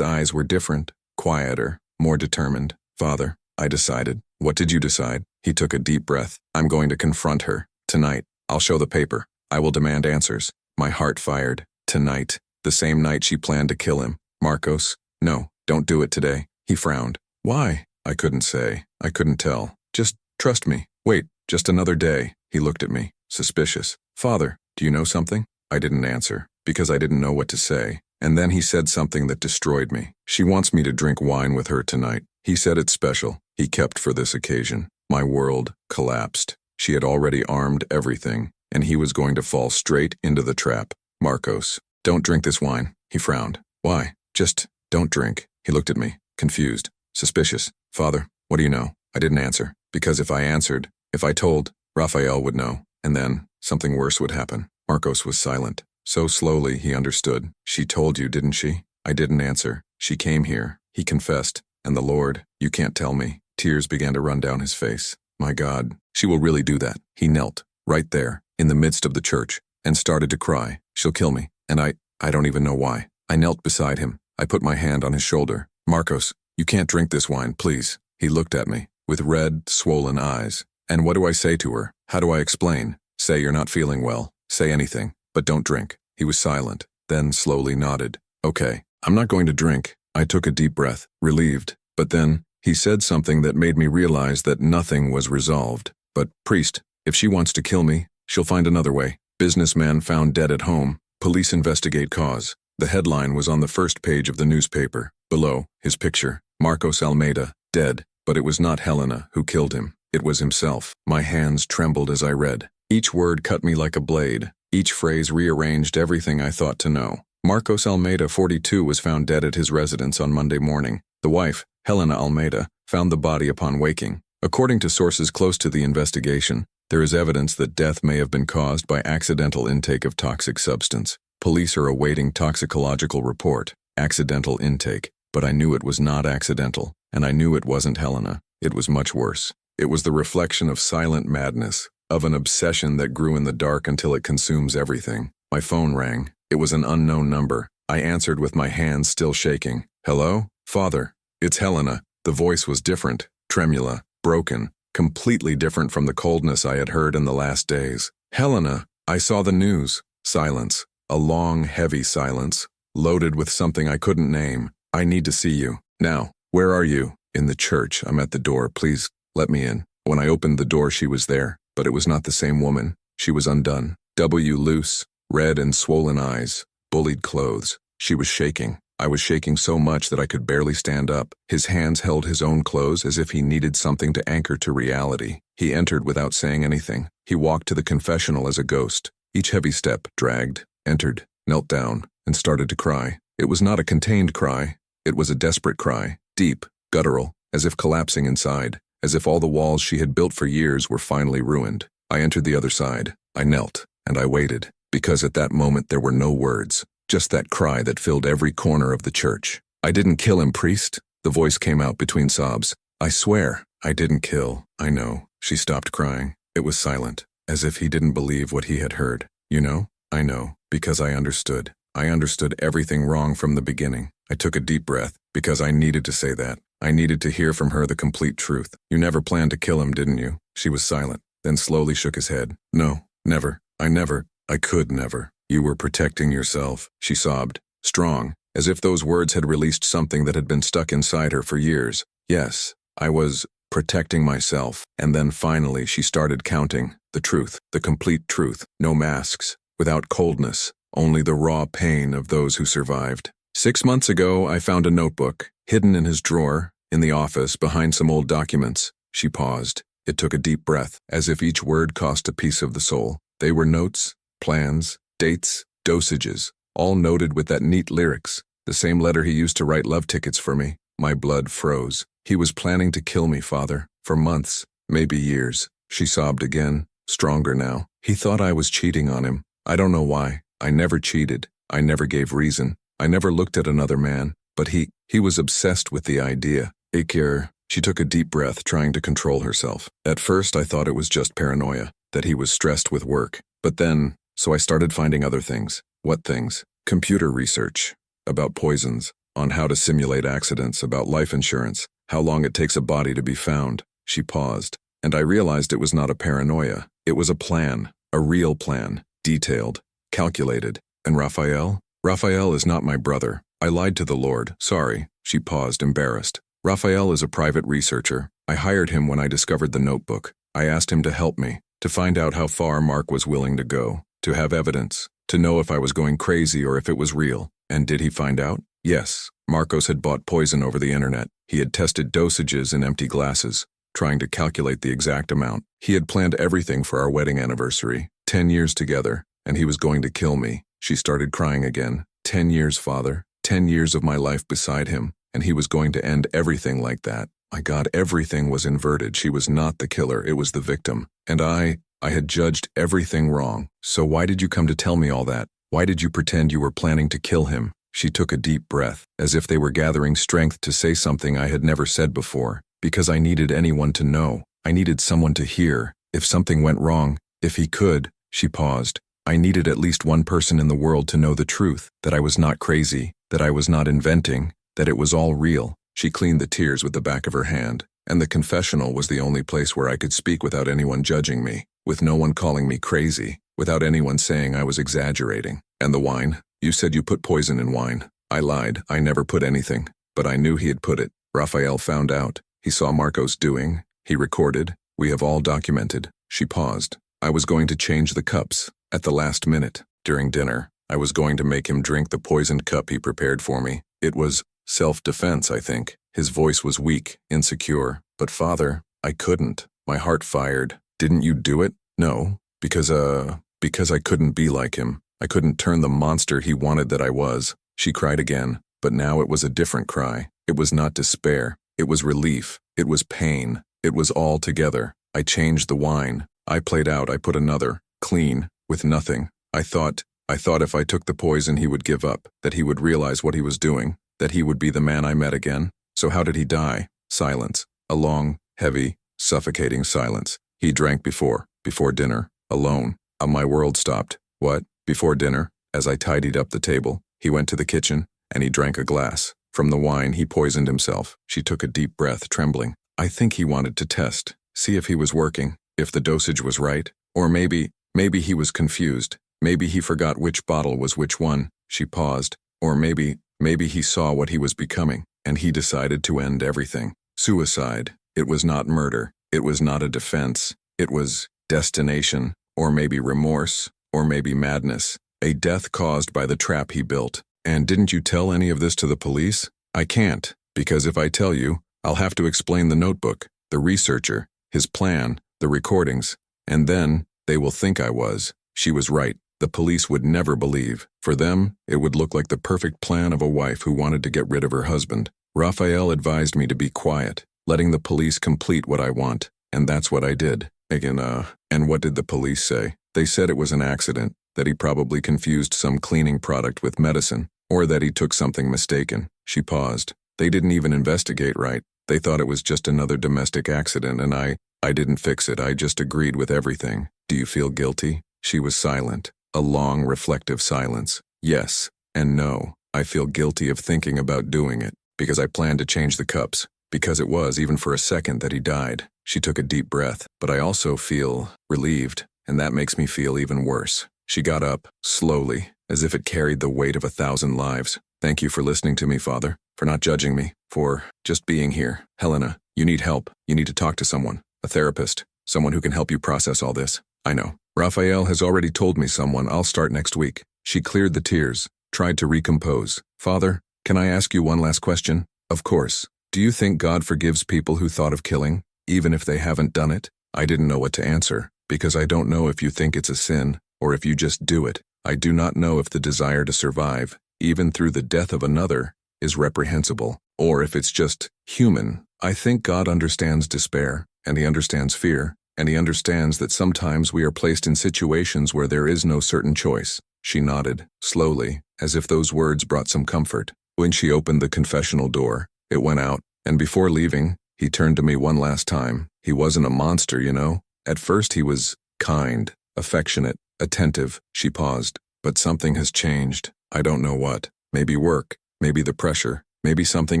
were different, quieter, more determined. Father, I decided. What did you decide? He took a deep breath. I'm going to confront her. Tonight, I'll show the paper. I will demand answers. My heart fired. Tonight. The same night she planned to kill him. Marcos, no, don't do it today. He frowned. Why? I couldn't say. I couldn't tell. Just trust me. Wait, just another day. He looked at me, suspicious. Father, do you know something? I didn't answer, because I didn't know what to say. And then he said something that destroyed me. She wants me to drink wine with her tonight. He said it's special. He kept for this occasion. My world collapsed. She had already armed everything, and he was going to fall straight into the trap. Marcos, don't drink this wine. He frowned. Why? Just don't drink. He looked at me, confused, suspicious. Father, what do you know? I didn't answer, because if I answered, if I told, Raphael would know, and then something worse would happen. Marcos was silent. So slowly he understood. She told you, didn't she? I didn't answer. She came here. He confessed. And the Lord, you can't tell me. Tears began to run down his face. My God, she will really do that. He knelt, right there, in the midst of the church, and started to cry. She'll kill me. And I don't even know why. I knelt beside him. I put my hand on his shoulder. Marcos, you can't drink this wine, please. He looked at me, with red, swollen eyes. And what do I say to her? How do I explain? Say you're not feeling well. Say anything, but don't drink. He was silent, then slowly nodded. Okay, I'm not going to drink. I took a deep breath, relieved. But then, he said something that made me realize that nothing was resolved. But, priest, if she wants to kill me, she'll find another way. Businessman found dead at home. Police investigate cause. The headline was on the first page of the newspaper. Below, his picture. Marcos Almeida, dead. But it was not Helena who killed him. It was himself. My hands trembled as I read. Each word cut me like a blade. Each phrase rearranged everything I thought to know. Marcos Almeida, 42, was found dead at his residence on Monday morning. The wife, Helena Almeida, found the body upon waking. According to sources close to the investigation, there is evidence that death may have been caused by accidental intake of toxic substance. Police are awaiting toxicological report. Accidental intake. But I knew it was not accidental, and I knew it wasn't Helena. It was much worse. It was the reflection of silent madness, of an obsession that grew in the dark until it consumes everything. My phone rang. It was an unknown number. I answered with my hands still shaking. Hello? Father. It's Helena. The voice was different, tremula, broken, completely different from the coldness I had heard in the last days. Helena, I saw the news. Silence. A long, heavy silence, loaded with something I couldn't name. I need to see you. Now, where are you? In the church. I'm at the door. Please, let me in. When I opened the door, she was there, but it was not the same woman. She was undone. Loose, red and swollen eyes, bullied clothes. She was shaking. I was shaking so much that I could barely stand up. His hands held his own clothes as if he needed something to anchor to reality. He entered without saying anything. He walked to the confessional as a ghost. Each heavy step dragged, entered, knelt down, and started to cry. It was not a contained cry. It was a desperate cry, deep, guttural, as if collapsing inside, as if all the walls she had built for years were finally ruined. I entered the other side. I knelt, and I waited, because at that moment there were no words. Just that cry that filled every corner of the church. I didn't kill him, priest. The voice came out between sobs. I swear, I didn't kill. I know. She stopped crying. It was silent, as if he didn't believe what he had heard. You know? I know, because I understood. I understood everything wrong from the beginning. I took a deep breath, because I needed to say that. I needed to hear from her the complete truth. You never planned to kill him, didn't you? She was silent, then slowly shook his head. No, never. I could never. You were protecting yourself, she sobbed, strong, as if those words had released something that had been stuck inside her for years. Yes, I was protecting myself. And then finally she started counting. The truth, the complete truth. No masks, without coldness, only the raw pain of those who survived. 6 months ago, I found a notebook, hidden in his drawer, in the office, behind some old documents. She paused. It took a deep breath, as if each word cost a piece of the soul. They were notes, plans, dates, dosages, all noted with that neat lyrics, the same letter he used to write love tickets for me. My blood froze. He was planning to kill me, Father, for months, maybe years. She sobbed again, stronger now. He thought I was cheating on him. I don't know why. I never cheated. I never gave reason. I never looked at another man. But he was obsessed with the idea. Akir, she took a deep breath, trying to control herself. At first, I thought it was just paranoia, that he was stressed with work. But then, so I started finding other things. What things? Computer research. About poisons. On how to simulate accidents. About life insurance. How long it takes a body to be found. She paused. And I realized it was not a paranoia. It was a plan. A real plan. Detailed. Calculated. And Raphael? Raphael is not my brother. I lied to the Lord, sorry. She paused, embarrassed. Raphael is a private researcher. I hired him when I discovered the notebook. I asked him to help me, to find out how far Mark was willing to go, to have evidence, to know if I was going crazy or if it was real. And did he find out? Yes. Marcos had bought poison over the internet. He had tested dosages in empty glasses, trying to calculate the exact amount. He had planned everything for our wedding anniversary, 10 years together, and he was going to kill me. She started crying again. 10 years, Father. 10 years of my life beside him, and he was going to end everything like that. My God, everything was inverted. She was not the killer, it was the victim. And I had judged everything wrong. So why did you come to tell me all that? Why did you pretend you were planning to kill him? She took a deep breath, as if they were gathering strength to say something I had never said before. Because I needed anyone to know. I needed someone to hear. If something went wrong, if he could, she paused. I needed at least one person in the world to know the truth, that I was not crazy, that I was not inventing, that it was all real. She cleaned the tears with the back of her hand, and the confessional was the only place where I could speak without anyone judging me, with no one calling me crazy, without anyone saying I was exaggerating. And the wine? You said you put poison in wine. I lied, I never put anything, but I knew he had put it. Raphael found out. He saw Marcos doing. He recorded. We have all documented. She paused. I was going to change the cups. At the last minute, during dinner, I was going to make him drink the poisoned cup he prepared for me. It was self-defense, I think. His voice was weak, insecure. But Father, I couldn't. My heart fired. Didn't you do it? No, because I couldn't be like him. I couldn't turn the monster he wanted that I was. She cried again, but now it was a different cry. It was not despair. It was relief. It was pain. It was all together. I changed the wine. I played out. I put another, clean, with nothing. I thought if I took the poison he would give up, that he would realize what he was doing, that he would be the man I met again. So how did he die? Silence. A long, heavy, suffocating silence. He drank before dinner, alone. My world stopped. What? Before dinner, as I tidied up the table, he went to the kitchen, and he drank a glass. From the wine, he poisoned himself. She took a deep breath, trembling. I think he wanted to test, see if he was working, if the dosage was right. Or maybe he was confused. Maybe he forgot which bottle was which one. She paused. Or maybe he saw what he was becoming, and he decided to end everything. Suicide. It was not murder. It was not a defense. It was destination, or maybe remorse, or maybe madness. A death caused by the trap he built. And didn't you tell any of this to the police? I can't, because if I tell you, I'll have to explain the notebook, the researcher, his plan, the recordings, and then they will think I was. She was right. The police would never believe. For them, it would look like the perfect plan of a wife who wanted to get rid of her husband. Raphael advised me to be quiet, letting the police complete what I want, and that's what I did. And what did the police say? They said it was an accident, that he probably confused some cleaning product with medicine, or that he took something mistaken. She paused. They didn't even investigate right. They thought it was just another domestic accident, and I didn't fix it. I just agreed with everything. Do you feel guilty? She was silent. A long, reflective silence. Yes and no. I feel guilty of thinking about doing it, because I planned to change the cups, because it was, even for a second, that he died. She took a deep breath. But I also feel relieved, and that makes me feel even worse. She got up, slowly, as if it carried the weight of 1,000 lives. Thank you for listening to me, Father, for not judging me, for just being here. Helena, you need help. You need to talk to someone, a therapist, someone who can help you process all this. I know. Raphael has already told me someone. I'll start next week. She cleared the tears, tried to recompose. Father, can I ask you one last question? Of course. Do you think God forgives people who thought of killing, even if they haven't done it? I didn't know what to answer, because I don't know if you think it's a sin, or if you just do it. I do not know if the desire to survive, even through the death of another, is reprehensible, or if it's just human. I think God understands despair, and he understands fear, and he understands that sometimes we are placed in situations where there is no certain choice. She nodded, slowly, as if those words brought some comfort. When she opened the confessional door, it went out, and before leaving, he turned to me one last time. He wasn't a monster, you know. At first he was kind, affectionate, attentive. She paused. But something has changed. I don't know what. Maybe work, maybe the pressure, maybe something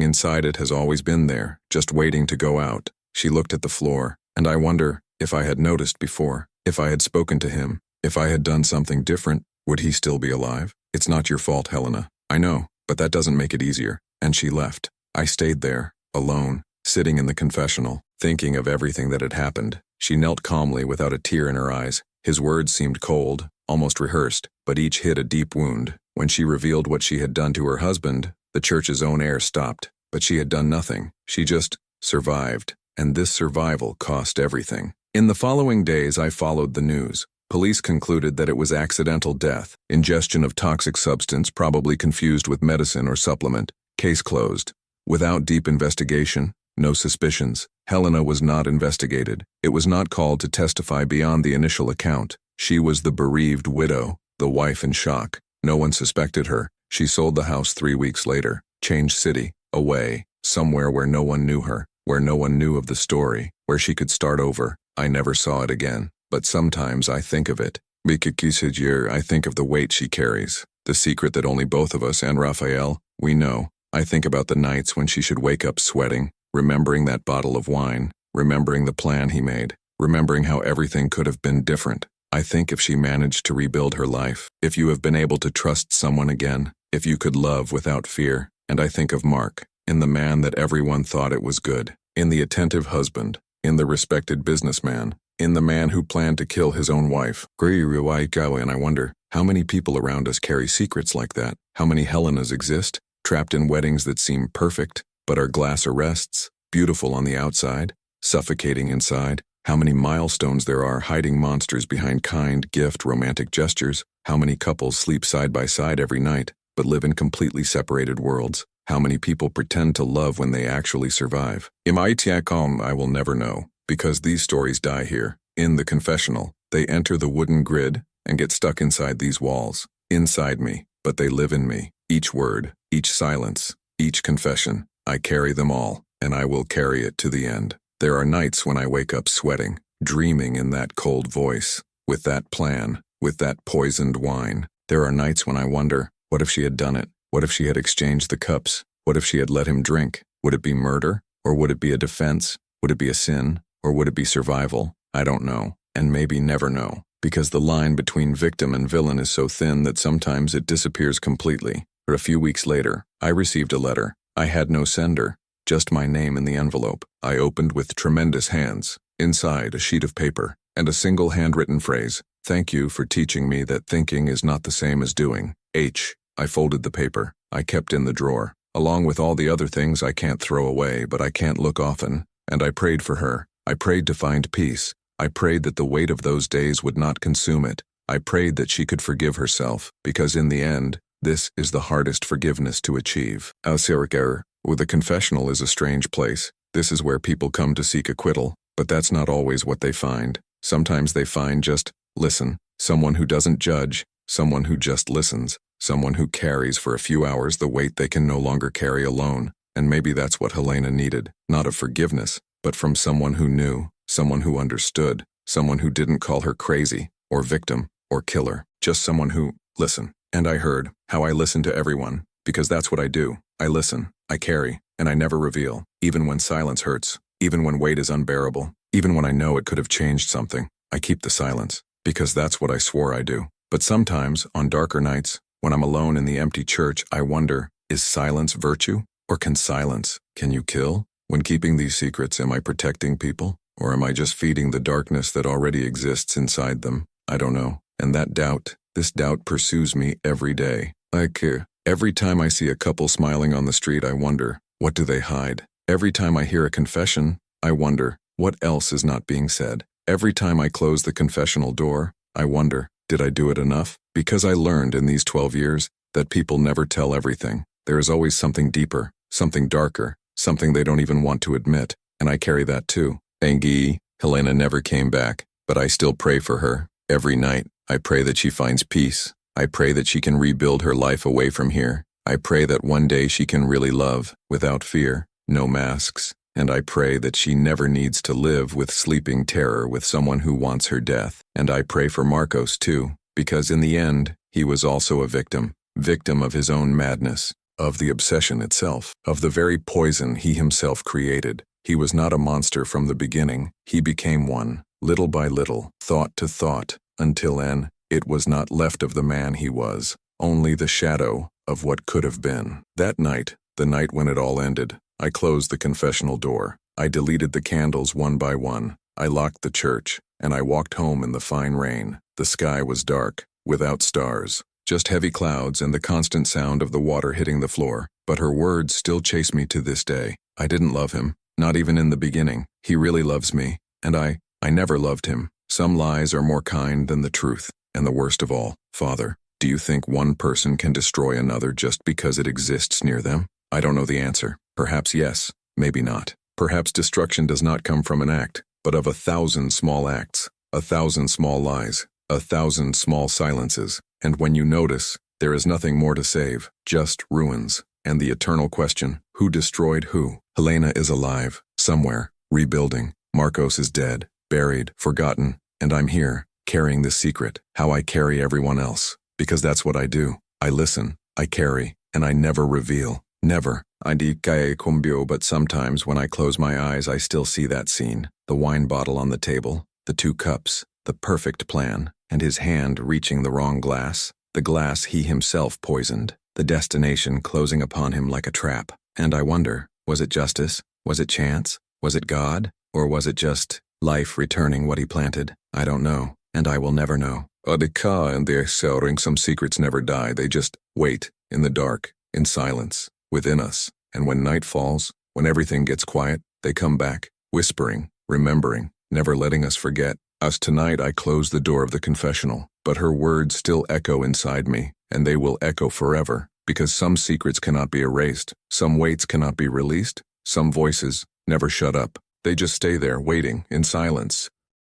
inside it has always been there, just waiting to go out. She looked at the floor, and I wonder if I had noticed before, if I had spoken to him, if I had done something different, would he still be alive? "It's not your fault, Helena. I know, but that doesn't make it easier." And she left. I stayed there, alone, sitting in the confessional, thinking of everything that had happened. She knelt calmly without a tear in her eyes. His words seemed cold, almost rehearsed, but each hit a deep wound. When she revealed what she had done to her husband, the church's own air stopped. But she had done nothing. She just survived. And this survival cost everything. In the following days, I followed the news. Police concluded that it was accidental death, ingestion of toxic substance probably confused with medicine or supplement. Case closed. Without deep investigation, no suspicions. Helena was not investigated. It was not called to testify beyond the initial account. She was the bereaved widow, the wife in shock. No one suspected her. She sold the house 3 weeks later, changed city, away, somewhere where no one knew her, where no one knew of the story, where she could start over. I never saw it again. But sometimes I think of it. I think of the weight she carries, the secret that only both of us and Raphael, we know. I think about the nights when she should wake up sweating, remembering that bottle of wine, remembering the plan he made, remembering how everything could have been different. I think if she managed to rebuild her life, if you have been able to trust someone again, if you could love without fear. And I think of Mark, in the man that everyone thought it was good, in the attentive husband, in the respected businessman, in the man who planned to kill his own wife. And I wonder, how many people around us carry secrets like that? How many Helenas exist, trapped in weddings that seem perfect, but are glass arrests, beautiful on the outside, suffocating inside? How many milestones there are hiding monsters behind kind, gift, romantic gestures? How many couples sleep side by side every night, but live in completely separated worlds? How many people pretend to love when they actually survive? I will never know, because these stories die here, in the confessional. They enter the wooden grid and get stuck inside these walls, inside me, but they live in me. Each word, each silence, each confession, I carry them all, and I will carry it to the end. There are nights when I wake up sweating, dreaming in that cold voice, with that plan, with that poisoned wine. There are nights when I wonder, what if she had done it? What if she had exchanged the cups? What if she had let him drink? Would it be murder? Or would it be a defense? Would it be a sin? Or would it be survival? I don't know, and maybe never know, because the line between victim and villain is so thin that sometimes it disappears completely. But a few weeks later, I received a letter. I had no sender, just my name in the envelope. I opened with tremendous hands. Inside, a sheet of paper, and a single handwritten phrase. "Thank you for teaching me that thinking is not the same as doing. H." I folded the paper. I kept in the drawer, along with all the other things I can't throw away, but I can't look often. And I prayed for her. I prayed to find peace. I prayed that the weight of those days would not consume it. I prayed that she could forgive herself, because in the end, this is the hardest forgiveness to achieve. The confessional is a strange place. This is where people come to seek acquittal, but that's not always what they find. Sometimes they find just, listen, someone who doesn't judge, someone who just listens, someone who carries for a few hours the weight they can no longer carry alone. And maybe that's what Helena needed, not of forgiveness, but from someone who knew, someone who understood, someone who didn't call her crazy, or victim, or killer, just someone who, listen. And I heard how I listen to everyone, because that's what I do. I listen, I carry, and I never reveal, even when silence hurts, even when weight is unbearable, even when I know it could have changed something. I keep the silence, because that's what I swore I do. But sometimes, on darker nights, when I'm alone in the empty church, I wonder, is silence virtue? Or can you kill? When keeping these secrets, am I protecting people? Or am I just feeding the darkness that already exists inside them? I don't know. And this doubt pursues me every day. Every time I see a couple smiling on the street, I wonder, what do they hide? Every time I hear a confession, I wonder, what else is not being said? Every time I close the confessional door, I wonder, did I do it enough? Because I learned in these 12 years that people never tell everything. There is always something deeper, something darker, something they don't even want to admit, and I carry that too. Helena never came back, but I still pray for her. Every night, I pray that she finds peace. I pray that she can rebuild her life away from here. I pray that one day she can really love, without fear, no masks. And I pray that she never needs to live with sleeping terror with someone who wants her death. And I pray for Marcos too, because in the end, he was also a victim of his own madness, of the obsession itself, of the very poison he himself created. He was not a monster from the beginning. He became one, little by little, thought to thought, until then, it was not left of the man he was. only the shadow of what could have been. That night, the night when it all ended, I closed the confessional door. I deleted the candles one by one. I locked the church, and I walked home in the fine rain. The sky was dark, without stars, just heavy clouds and the constant sound of the water hitting the floor. But her words still chase me to this day. I didn't love him, not even in the beginning. He really loves me, and I never loved him. Some lies are more kind than the truth, and the worst of all, Father, do you think one person can destroy another just because it exists near them? I don't know the answer. Perhaps yes, maybe not. Perhaps destruction does not come from an act, but of 1,000 small acts, 1,000 small lies, 1,000 small silences, and when you notice, there is nothing more to save, just ruins. And the eternal question, who destroyed who? Helena is alive, somewhere, rebuilding. Marcos is dead, buried, forgotten, and I'm here, carrying this secret, how I carry everyone else. Because that's what I do. I listen, I carry, and I never reveal. Never. I di cae cumbio, but sometimes when I close my eyes I still see that scene. The wine bottle on the table, the 2 cups, the perfect plan, and his hand reaching the wrong glass. The glass he himself poisoned. The destination closing upon him like a trap. And I wonder, was it justice? Was it chance? Was it God? Or was it just life returning what he planted? I don't know, and I will never know. Adika and their selling, some secrets never die. They just wait, in the dark, in silence, within us. And when night falls, when everything gets quiet, they come back, whispering, remembering, never letting us forget. As tonight I close the door of the confessional, but her words still echo inside me, and they will echo forever, because some secrets cannot be erased, some weights cannot be released, some voices never shut up. They just stay there waiting, in silence,